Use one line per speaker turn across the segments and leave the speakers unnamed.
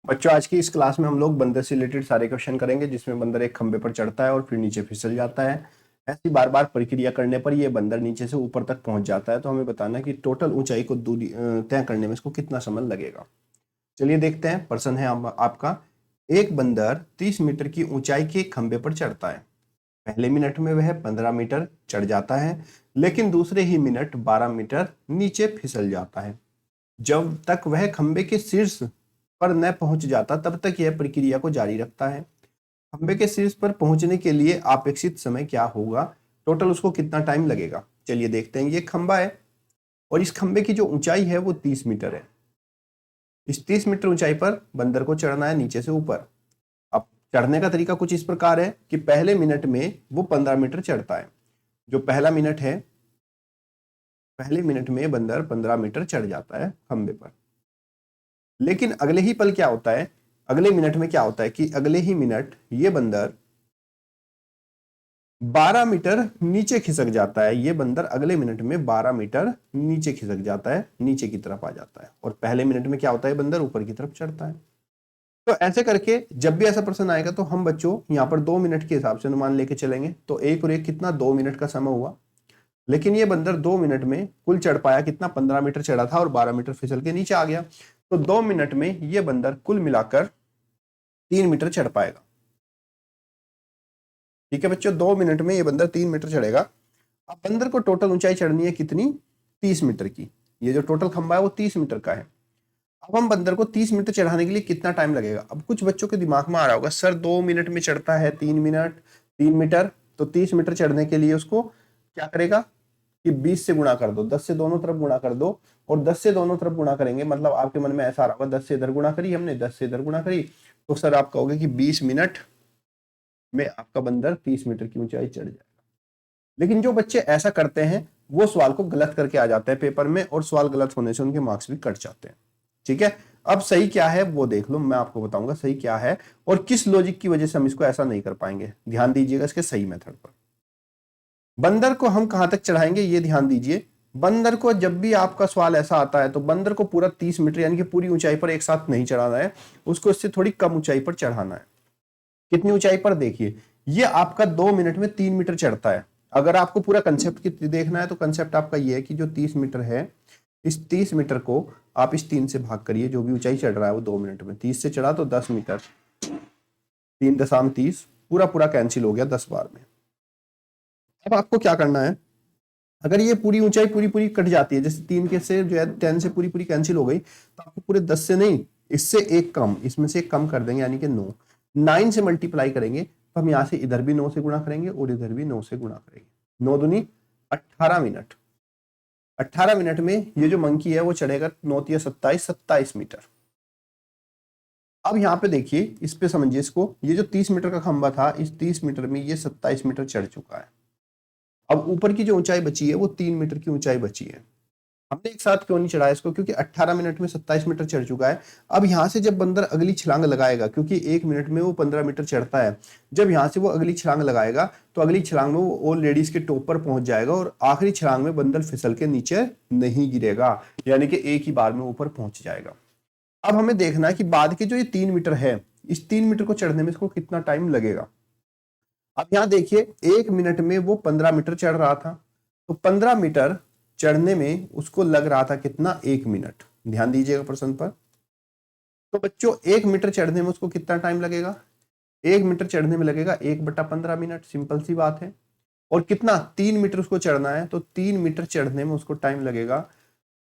बच्चों आज की इस क्लास में हम लोग बंदर से रिलेटेड सारे क्वेश्चन करेंगे, जिसमें बंदर एक खंबे पर चढ़ता है और फिर नीचे फिसल जाता है। ऐसी बार बार प्रक्रिया करने पर ये बंदर नीचे से ऊपर तक पहुंच जाता है। तो हमें बताना है कि टोटल ऊंचाई को दूरी तय करने में इसको कितना समय लगेगा। चलिए देखते हैं। प्रश्न है आपका, एक बंदर 30 मीटर की ऊंचाई के खंबे पर चढ़ता है। पहले मिनट में वह 15 मीटर चढ़ जाता है, लेकिन दूसरे ही मिनट 12 मीटर नीचे फिसल जाता है। जब तक वह खंबे के शीर्ष पर न पहुंच जाता तब तक यह प्रक्रिया को जारी रखता है। खंबे के शीर्ष पर पहुंचने के लिए अपेक्षित समय क्या होगा, टोटल उसको कितना टाइम लगेगा। चलिए देखते हैं। ये खंबा है और इस खंबे की जो ऊंचाई है वो 30 मीटर है। इस 30 मीटर ऊंचाई पर बंदर को चढ़ना है नीचे से ऊपर। अब चढ़ने का तरीका कुछ इस प्रकार है कि पहले मिनट में वो 15 मीटर चढ़ता है। जो पहला मिनट है, पहले मिनट में बंदर 15 मीटर चढ़ जाता है खंबे पर। लेकिन अगले ही पल क्या होता है, अगले मिनट में क्या होता है कि अगले ही मिनट ये बंदर 12 मीटर नीचे खिसक जाता है। ये बंदर अगले मिनट में 12 मीटर नीचे खिसक जाता है, नीचे की तरफ आ जाता है। और पहले मिनट में क्या होता है, बंदर ऊपर की तरफ चढ़ता है। तो ऐसे करके जब भी ऐसा प्रश्न आएगा तो हम बच्चों यहाँ पर 2 मिनट के हिसाब से अनुमान लेके चलेंगे। तो एक और एक कितना, 2 मिनट का समय हुआ। लेकिन ये बंदर 2 मिनट में कुल चढ़ पाया कितना, 15 मीटर चढ़ा था और 12 मीटर फिसल के नीचे आ गया। तो 2 मिनट में ये बंदर कुल मिलाकर 3 मीटर चढ़ पाएगा। ठीक है बच्चों, 2 मिनट में ये बंदर 3 मीटर चढ़ेगा। अब बंदर को टोटल ऊंचाई चढ़नी है कितनी, 30 मीटर की। ये जो टोटल खंबा है वो 30 मीटर का है। अब हम बंदर को 30 मीटर चढ़ाने के लिए कितना टाइम लगेगा। अब कुछ बच्चों के दिमाग में आ रहा होगा, सर 2 मिनट में चढ़ता है 3 मिनट, 3 मीटर, तो 30 मीटर चढ़ने के लिए उसको क्या करेगा कि 20 से गुणा कर दो, 10 से दोनों तरफ गुणा कर दो। और 10 से दोनों तरफ गुणा करेंगे मतलब आपके मन में ऐसा आ रहा होगा, 10 से इधर गुणा करी हमने, 10 से इधर गुणा करी, तो सर आप कहोगे कि 20 मिनट में आपका बंदर 30 मीटर की ऊंचाई चढ़ जाएगा। लेकिन जो बच्चे ऐसा करते हैं वो सवाल को गलत करके आ जाते हैं पेपर में, और सवाल गलत होने से उनके मार्क्स भी कट जाते हैं। ठीक है, अब सही क्या है वो देख लो, मैं आपको बताऊंगा सही क्या है और किस लॉजिक की वजह से हम इसको ऐसा नहीं कर पाएंगे। ध्यान दीजिएगा इसके सही मेथड पर। बंदर को हम कहां तक चढ़ाएंगे ये ध्यान दीजिए। बंदर को जब भी आपका सवाल ऐसा आता है तो बंदर को पूरा 30 मीटर यानी कि पूरी ऊंचाई पर एक साथ नहीं चढ़ाना है, उसको इससे थोड़ी कम ऊंचाई पर चढ़ाना है। कितनी ऊंचाई पर, देखिए ये आपका 2 मिनट में 3 मीटर चढ़ता है। अगर आपको पूरा कंसेप्ट देखना है तो कंसेप्ट आपका ये है कि जो 30 मीटर है, इस 30 मीटर को आप इस 3 से भाग करिए। जो भी ऊंचाई चढ़ रहा है वो 2 मिनट में 30 से चढ़ा तो 10 मीटर, 3 दशम 30, पूरा पूरा कैंसिल हो गया 10 बार में। अब आपको क्या करना है, अगर ये पूरी ऊंचाई पूरी पूरी कट जाती है, जैसे 3 के से जो है 10 से पूरी पूरी कैंसिल हो गई, तो आपको पूरे 10 से नहीं, इससे एक कम, इसमें से एक कम कर देंगे यानी कि 9। 9 से मल्टीप्लाई करेंगे तो हम यहाँ से इधर भी 9 से गुणा करेंगे और इधर भी 9 से गुणा करेंगे। 9 दूनी 18 मिनट। 18 मिनट में ये जो मंकी है वो चढ़ेगा 9 तिया 27, 27 मीटर। अब यहाँ पे देखिए, इस पे समझिए इसको, ये जो 30 मीटर का खंबा था, इस 30 मीटर में ये 27 मीटर चढ़ चुका है। अब ऊपर की जो ऊंचाई बची है वो 3 मीटर की ऊंचाई बची है। हमने एक साथ क्यों नहीं चढ़ाया इसको, क्योंकि 18 मिनट में 27 मीटर चढ़ चुका है। अब यहां से जब बंदर अगली छलांग लगाएगा, क्योंकि 1 मिनट में वो 15 मीटर चढ़ता है, जब यहां से वो अगली छलांग लगाएगा तो अगली छलांग में वो ऑलरेडी इसके टॉप पर पहुंच जाएगा और आखिरी छलांग में बंदर फिसल के नीचे नहीं गिरेगा, यानी कि एक ही बार में ऊपर पहुंच जाएगा। अब हमें देखना है कि बाद के जो ये 3 मीटर है, इस 3 मीटर को चढ़ने में इसको कितना टाइम लगेगा। अब यहां देखिए, 1 मिनट में वो 15 मीटर चढ़ रहा था, तो 15 मीटर चढ़ने में उसको लग रहा था कितना, 1 मिनट। ध्यान दीजिएगा प्रश्न पर। तो बच्चों 1 मीटर चढ़ने में उसको कितना टाइम लगेगा, 1 मीटर चढ़ने में लगेगा 1/15 मिनट। सिंपल सी बात है। और कितना, 3 मीटर उसको चढ़ना है, तो 3 मीटर चढ़ने में उसको टाइम लगेगा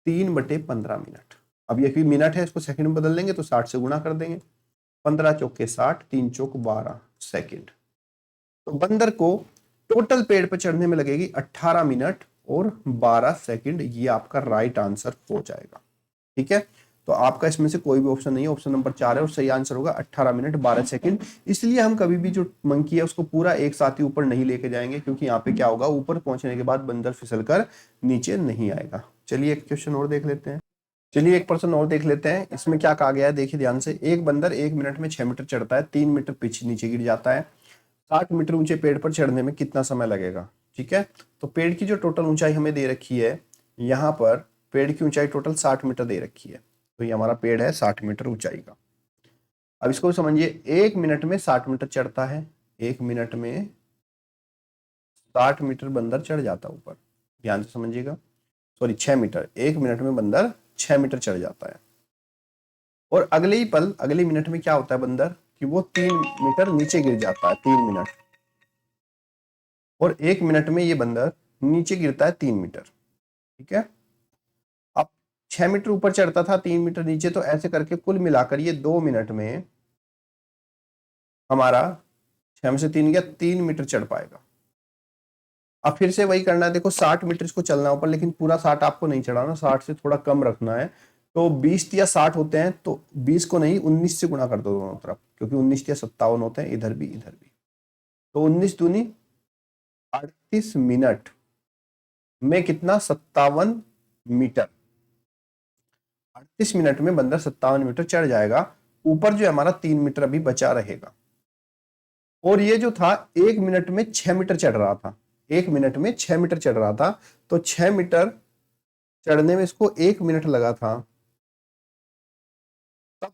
3/15 मिनट। अब ये कि मिनट है, इसको सेकंड में बदल देंगे तो 60 से गुणा कर देंगे। 15 चौके 60, 3 चौक 12 सेकंड। तो बंदर को टोटल पेड़ पर चढ़ने में लगेगी 18 मिनट और 12 सेकंड। ये आपका राइट आंसर हो जाएगा। ठीक है, तो आपका इसमें से कोई भी ऑप्शन नहीं है, ऑप्शन नंबर 4 है और सही आंसर होगा 18 मिनट 12 सेकंड। इसलिए हम कभी भी जो मंकी है उसको पूरा एक साथ ही ऊपर नहीं लेके जाएंगे, क्योंकि यहाँ पे क्या होगा, ऊपर पहुंचने के बाद बंदर फिसल कर नीचे नहीं आएगा। चलिए एक क्वेश्चन और देख लेते हैं। चलिए एक प्रश्न और देख लेते हैं। इसमें क्या कहा गया है, देखिए ध्यान से। एक बंदर 1 मिनट में 6 मीटर चढ़ता है, 3 मीटर पीछे नीचे गिर जाता है। 60 मीटर ऊंचे पेड़ पर चढ़ने में कितना समय लगेगा। ठीक है, तो पेड़ की जो टोटल ऊंचाई हमें दे रखी है, यहाँ पर पेड़ की ऊंचाई टोटल 60 मीटर दे रखी है। तो ये हमारा पेड़ है 60 मीटर ऊंचाई का। अब इसको समझिए, 1 मिनट में 60 मीटर चढ़ता है, 1 मिनट में 60 मीटर बंदर चढ़ जाता है ऊपर, ध्यान से समझिएगा। सॉरी 6 मीटर, 1 मिनट में बंदर 6 मीटर चढ़ जाता है। और अगले ही पल, अगले मिनट में क्या होता है बंदर कि वो 3 मीटर नीचे गिर जाता है, 3 मिनट। और 1 मिनट में ये बंदर नीचे गिरता है 3 मीटर, ठीक है। अब 6 मीटर ऊपर चढ़ता था, 3 मीटर नीचे, तो ऐसे करके कुल मिलाकर ये 2 मिनट में हमारा 6 में से 3 गया, 3 मीटर चढ़ पाएगा। अब फिर से वही करना है, देखो 60 मीटर इसको चलना ऊपर, लेकिन पूरा 60 आपको नहीं चढ़ाना, 60 से थोड़ा कम रखना है। तो 20 या 60 होते हैं, तो 20 को नहीं 19 से गुणा कर दो दोनों तरफ, क्योंकि 19 या 57 होते हैं, इधर भी इधर भी। तो 19 दूनी 38 मिनट में कितना, 57 मीटर। 38 मिनट में बंदर 57 मीटर चढ़ जाएगा। ऊपर जो हमारा 3 मीटर अभी बचा रहेगा। और ये जो था 1 मिनट में 6 मीटर चढ़ रहा था, 1 मिनट में 6 मीटर चढ़ रहा था, तो 6 मीटर चढ़ने में इसको 1 मिनट लगा था। तब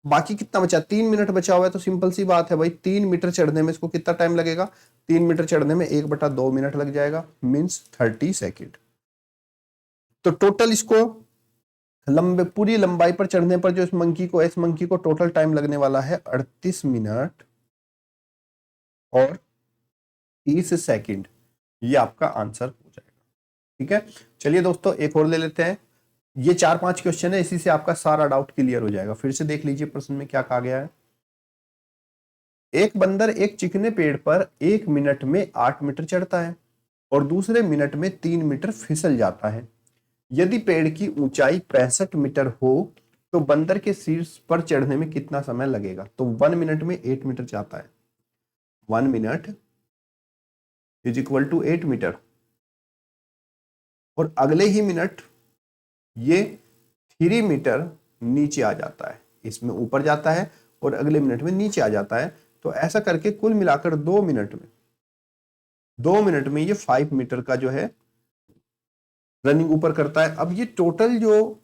बाकी कितना बचा, 3 मिनट बचा हुआ है। तो सिंपल सी बात है भाई, 3 मीटर चढ़ने में इसको कितना टाइम लगेगा, 3 मीटर चढ़ने में 1/2 मिनट लग जाएगा, मीन्स 30 सेकेंड। तो टोटल इसको पूरी लंबाई पर चढ़ने पर जो इस मंकी को टोटल टाइम लगने वाला है 38 मिनट और 30 सेकेंड। ये आपका आंसर हो जाएगा, ठीक है। चलिए दोस्तों, एक और ले लेते हैं। ये 4-5 क्वेश्चन है, इसी से आपका सारा डाउट क्लियर हो जाएगा। फिर से देख लीजिए प्रश्न में क्या कहा गया है। एक बंदर एक चिकने पेड़ पर 1 मिनट में 8 मीटर चढ़ता है और दूसरे मिनट में 3 मीटर फिसल जाता है। यदि पेड़ की ऊंचाई 65 मीटर हो तो बंदर के शीर्ष पर चढ़ने में कितना समय लगेगा। तो 1 मिनट में 8 मीटर जाता है, 1 minute is equal to 8 metre. और अगले ही मिनट ये 3 मीटर नीचे आ जाता है, इसमें ऊपर जाता है और अगले मिनट में नीचे आ जाता है। तो ऐसा करके कुल मिलाकर 2 मिनट में ये 5 मीटर का जो है रनिंग ऊपर करता है। अब ये टोटल जो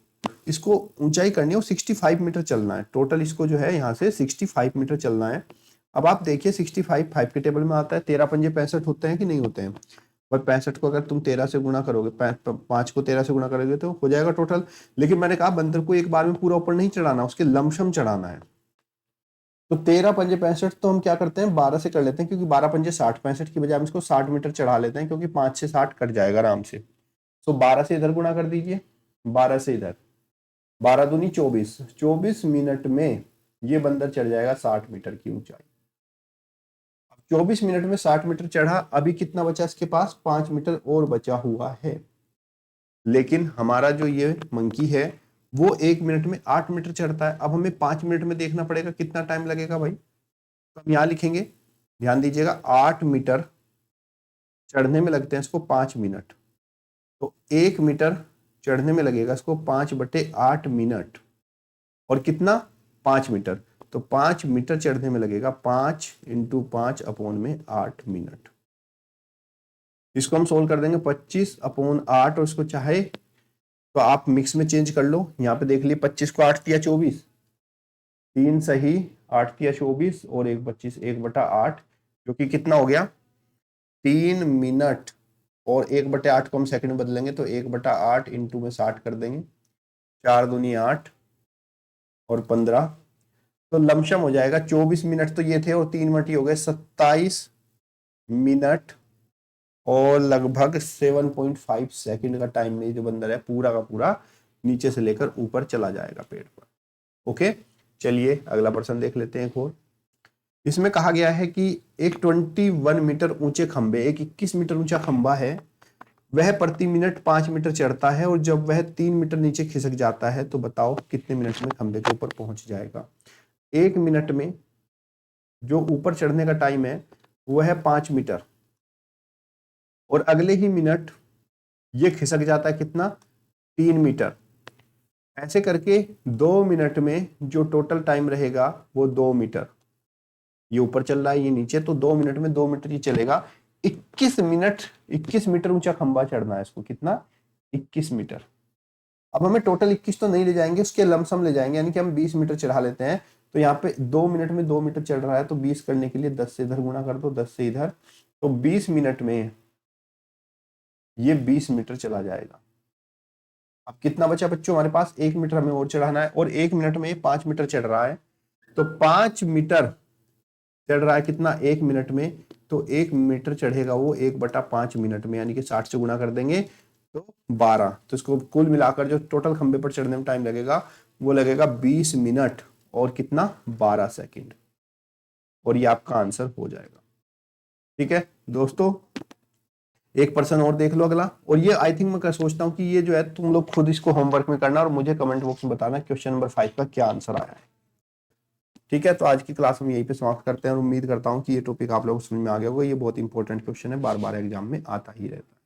इसको ऊंचाई करनी है वो 65 मीटर चलना है। टोटल इसको जो है यहाँ से 65 मीटर चलना है। अब आप देखिए 65 5 के टेबल में आता है, 13 पंजे 65 होते हैं कि नहीं होते हैं। पर 65 को अगर तुम 13 से गुणा करोगे, 5 को 13 से गुणा करोगे तो हो जाएगा टोटल। लेकिन मैंने कहा बंदर को एक बार में पूरा ऊपर नहीं चढ़ाना, उसके लमसम चढ़ाना है। तो 13 पंजे 65 तो हम क्या करते हैं 12 से कर लेते हैं, क्योंकि 12 पंजे 60, 65 की बजाय हम इसको 60 मीटर चढ़ा लेते हैं, क्योंकि 5 से 60 कट जाएगा आराम से। तो 12 से इधर गुणा कर दीजिए, 12 से इधर, 12 दूनी 24, 24 मिनट में ये बंदर चढ़ जाएगा 60 मीटर की ऊंचाई। 24 मिनट में 60 मीटर चढ़ा, अभी कितना बचा इसके पास, 5 मीटर और बचा हुआ है। लेकिन हमारा जो ये मंकी है वो 1 मिनट में 8 मीटर चढ़ता है। अब हमें 5 मिनट में देखना पड़ेगा कितना टाइम लगेगा भाई। तो हम यहाँ लिखेंगे, ध्यान दीजिएगा, 8 मीटर चढ़ने में लगते हैं इसको 5 मिनट। तो 1 मीटर चढ़ने में लगेगा इसको 5/8 मिनट। और कितना, 5 मीटर। तो 5 मीटर चढ़ने में लगेगा 5 × 5/8 मिनट। इसको हम सोल्व कर देंगे 25/8, और इसको चाहे तो आप मिक्स में चेंज कर लो। यहाँ पे देख लिए 25 को 8 दिया 24, 3 सही, 8 दिया 24 और 1 25, 1/8, जो कि कितना हो गया 3 मिनट। और 1/8 को हम सेकंड में बदलेंगे तो 1/8 इंटू में 60 कर देंगे, 4 दूनी 8 और 15, तो लमशम हो जाएगा 24 मिनट तो ये थे और 3 मिनट ही हो गए 27 मिनट और लगभग 7.5 सेकंड का टाइम में जो बंदर है पूरा का पूरा नीचे से लेकर ऊपर चला जाएगा पेड़ पर। ओके, चलिए अगला प्रश्न देख लेते हैं एक और। इसमें कहा गया है कि एक 21 मीटर ऊंचे खंबे, एक 21 मीटर ऊंचा खंबा है, वह प्रति मिनट 5 मीटर चढ़ता है और जब वह 3 मीटर नीचे खिसक जाता है तो बताओ कितने मिनट में खंबे के ऊपर पहुंच जाएगा। 1 मिनट में जो ऊपर चढ़ने का टाइम है वह है 5 मीटर और अगले ही मिनट ये खिसक जाता है कितना, 3 मीटर। ऐसे करके 2 मिनट में जो टोटल टाइम रहेगा वो 2 मीटर। ये ऊपर चल रहा है, ये नीचे, तो 2 मिनट में 2 मीटर ये चलेगा। 21 मिनट, 21 मीटर ऊंचा खंबा चढ़ना है इसको, कितना, 21 मीटर। अब हमें टोटल 21 तो नहीं ले जाएंगे, उसके लमसम ले जाएंगे, यानी कि हम 20 मीटर चढ़ा लेते हैं। तो यहाँ पे 2 मिनट में 2 मीटर चढ़ रहा है, तो 20 करने के लिए 10 से इधर गुणा कर दो, 10 से इधर, तो 20 मिनट में ये 20 मीटर चला जाएगा। अब कितना बचा बच्चों हमारे पास, 1 मीटर हमें और चढ़ाना है, और 1 मिनट में 5 मीटर चढ़ रहा है, तो 5 मीटर चढ़ रहा है कितना, 1 मिनट में, तो 1 मीटर चढ़ेगा वो 1/5 मिनट में, यानी कि 60 से गुणा कर देंगे तो 12। तो इसको कुल मिलाकर जो टोटल खंबे पर चढ़ने में टाइम लगेगा वो लगेगा 20 मिनट और कितना, 12 सेकंड, और ये आपका आंसर हो जाएगा। ठीक है दोस्तों, एक पर्सन और देख लो अगला। और ये आई थिंक मैं सोचता हूँ कि ये जो है तुम लोग खुद इसको होमवर्क में करना और मुझे कमेंट बॉक्स में बताना क्वेश्चन नंबर 5 का क्या आंसर आया है। ठीक है, तो आज की क्लास हम यहीं पे समाप्त करते हैं और उम्मीद करता हूँ कि ये टॉपिक आप लोगों को समझ में आ गया होगा। ये बहुत इंपॉर्टेंट क्वेश्चन है, बार बार एग्जाम में आता ही रहता है।